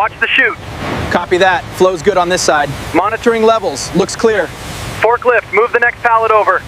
Watch the chute. Copy that. Flow's good on this side. Monitoring levels. Looks clear. Forklift, move the next pallet over.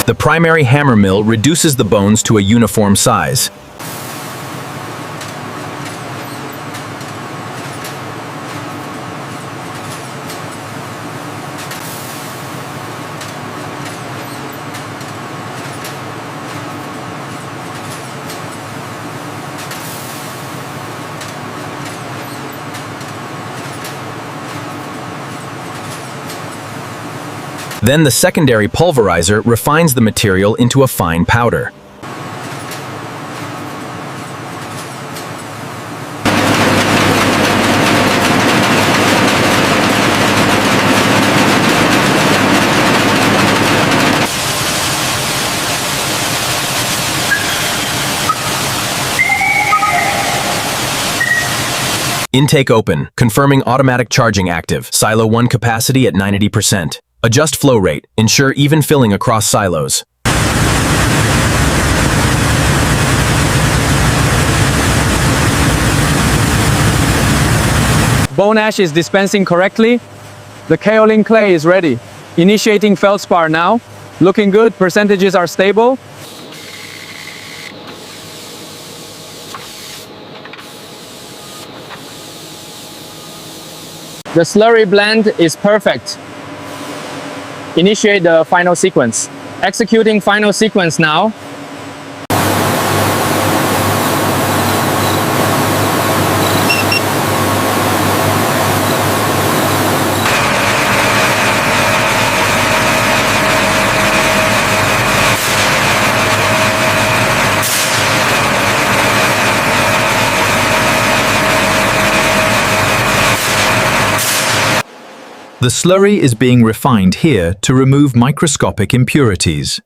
The primary hammer mill reduces the bones to a uniform size. Then the secondary pulverizer refines the material into a fine powder. Intake open, confirming automatic charging active, silo 1 capacity at 90%. Adjust flow rate, ensure even filling across silos. Bone ash is dispensing correctly. The kaolin clay is ready. Initiating feldspar now. Looking good, percentages are stable. The slurry blend is perfect. Initiate the final sequence. Executing final sequence now. The slurry is being refined here to remove microscopic impurities.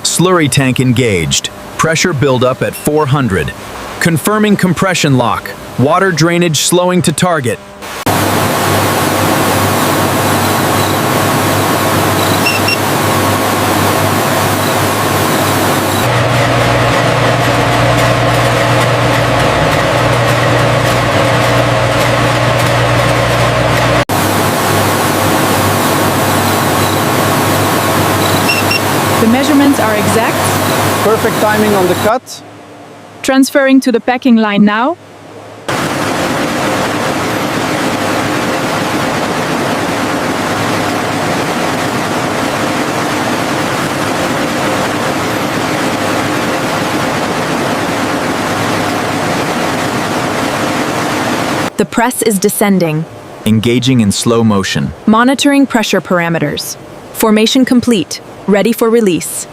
Slurry tank engaged. Pressure buildup at 400. Confirming compression lock. Water drainage slowing to target. The measurements are exact. Perfect timing on the cut. Transferring to the packing line now. The press is descending. Engaging in slow motion. Monitoring pressure parameters. Formation complete. Ready for release.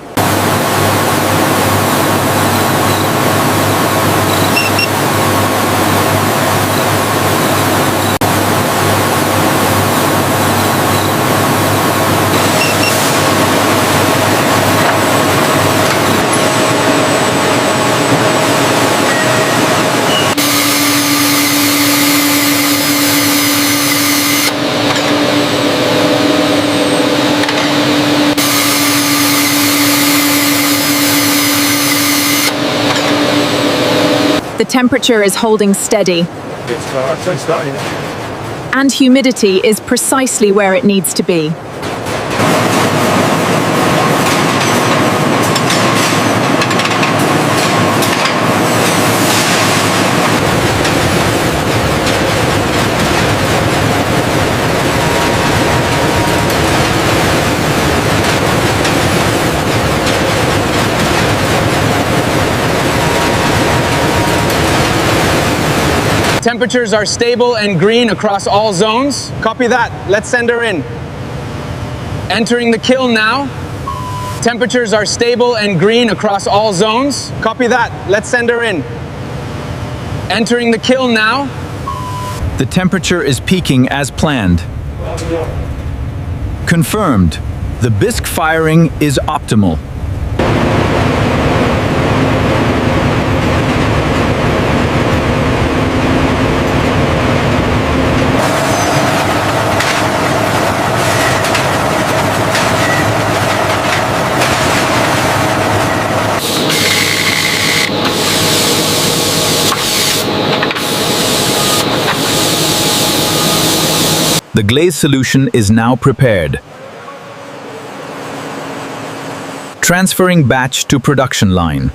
temperature is holding steady. And humidity is precisely where it needs to be. Temperatures are stable and green across all zones. Copy that. Let's send her in. Entering the kiln now. Temperatures are stable and green across all zones. Copy that. Let's send her in. Entering the kiln now. The temperature is peaking as planned. Confirmed. The bisque firing is optimal. The glaze solution is now prepared. Transferring batch to production line.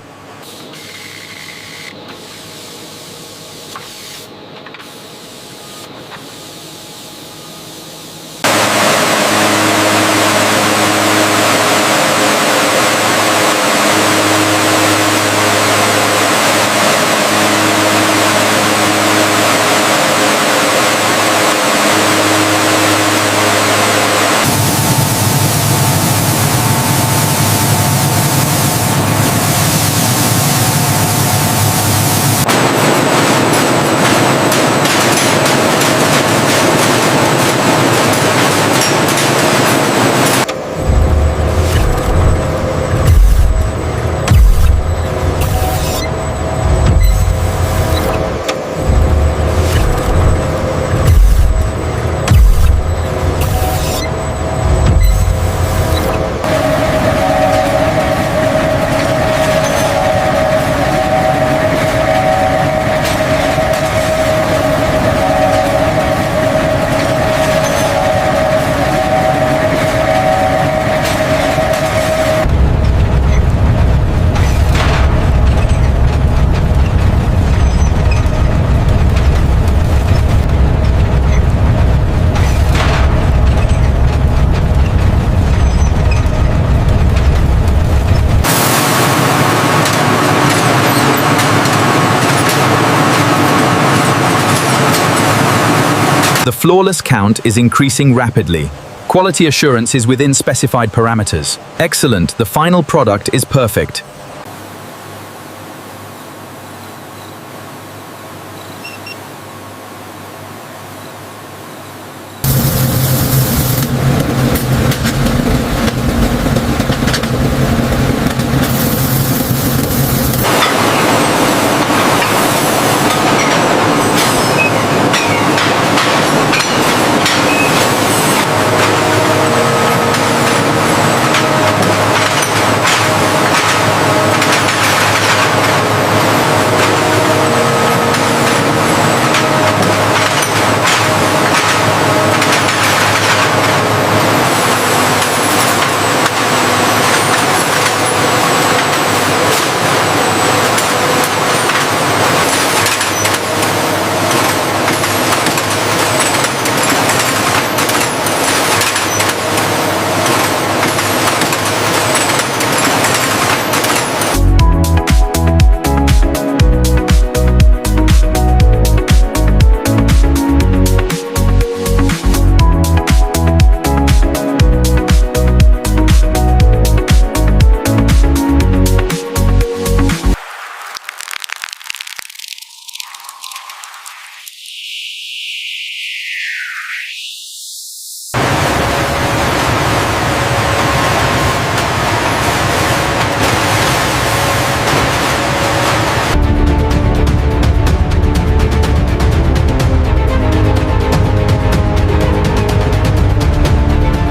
The flawless count is increasing rapidly. Quality assurance is within specified parameters. Excellent, the final product is perfect.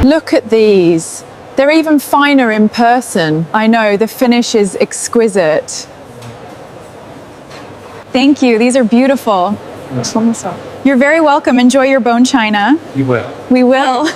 Look at these. They're even finer in person. I know, the finish is exquisite. Thank you. These are beautiful. You're very welcome. Enjoy your bone china. You will. We will.